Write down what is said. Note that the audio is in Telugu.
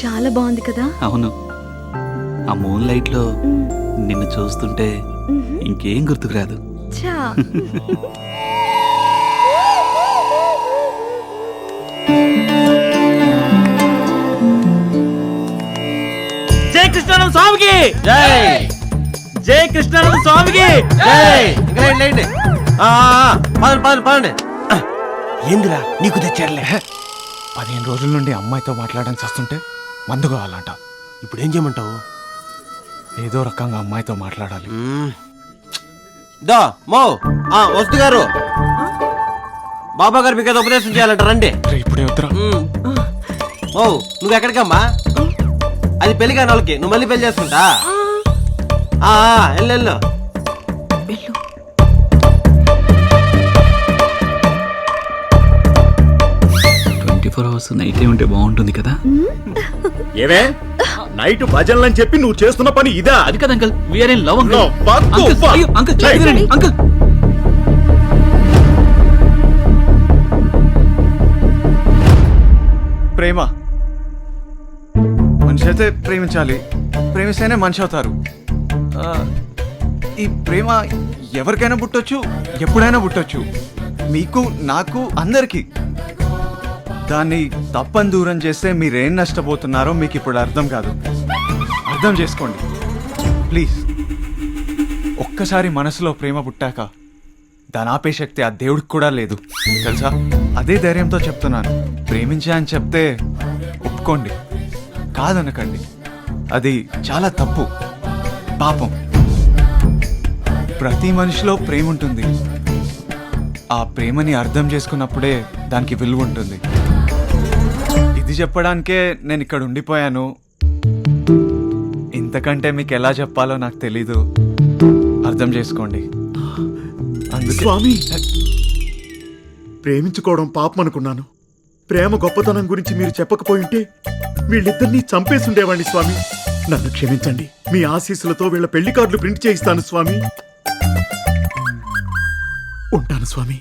చాలా బాగుంది కదా. అవును, ఆ మూన్ లైట్ లో నిన్ను చూస్తుంటే ఇంకేం గుర్తుకు రాదు. చా జై కృష్ణానంద స్వామికి జై. జై కృష్ణానంద స్వామికి జై. పదండి. ఏందిరా నీకు తెచ్చారులే. 15 రోజుల నుండి అమ్మాయితో మాట్లాడడానికి వస్తుంటే మందు కావాలంట. ఇప్పుడు ఏం చేయమంటావు? ఏదో రకంగా అమ్మాయితో మాట్లాడాలి. దా మో వస్తు గారు, బాబా గారు మీకు ఏదో ఉపదేశం చేయాలంట, రండి. ఇప్పుడే వద్దురా. ఓ నువ్వు ఎక్కడికమ్మా? అది పెళ్లి కాని వాళ్ళకి, నువ్వు మళ్ళీ పెళ్లి చేసుకుంటా? వెళ్ళు. వెళ్ళు. 24 hours నైట్ ఉంటే బాగుంటుంది కదా. ఏవే నైట్ భజనలని చెప్పి నువ్వు చేస్తున్న పని ఇదా? అది కదా uncle, we are in love No, పక్కు, పా. అంకుల్. ప్రేమ మనిషి అయితే ప్రేమించాలి, ప్రేమిస్తేనే మనిషి అవుతారు. ఈ ప్రేమ ఎవరికైనా పుట్టొచ్చు, ఎప్పుడైనా పుట్టొచ్చు, మీకు నాకు అందరికీ. దాన్ని తప్పని దూరం చేస్తే మీరేం నష్టపోతున్నారో మీకు ఇప్పుడు అర్థం కాదు. అర్థం చేసుకోండి ప్లీజ్. ఒక్కసారి మనసులో ప్రేమ పుట్టాక దాని ఆపే శక్తి ఆ దేవుడికి కూడా లేదు తెలుసా. అదే ధైర్యంతో చెప్తున్నాను. ప్రేమించా అని చెప్తే ఒప్పుకోండి, కాదనకండి. అది చాలా తప్పు, పాపం. ప్రతి మనిషిలో ప్రేమ ఉంటుంది. ఆ ప్రేమని అర్థం చేసుకున్నప్పుడే దానికి విలువ ఉంటుంది. ఇది చెప్పడానికే నేను ఇక్కడ ఉండిపోయాను. ఇంతకంటే మీకు ఎలా చెప్పాలో నాకు తెలీదు. అర్థం చేసుకోండి. స్వామి, ప్రేమించుకోవడం పాపం అనుకున్నాను. ప్రేమ గొప్పతనం గురించి మీరు చెప్పకపోయింటే వీళ్ళిద్దరినీ చంపేసి ఉండేవాడిని స్వామి. నన్ను క్షమించండి. మీ ఆశీస్సులతో వీళ్ళ పెళ్లి కార్డులు ప్రింట్ చేయిస్తాను స్వామి. ఉంటాను స్వామి.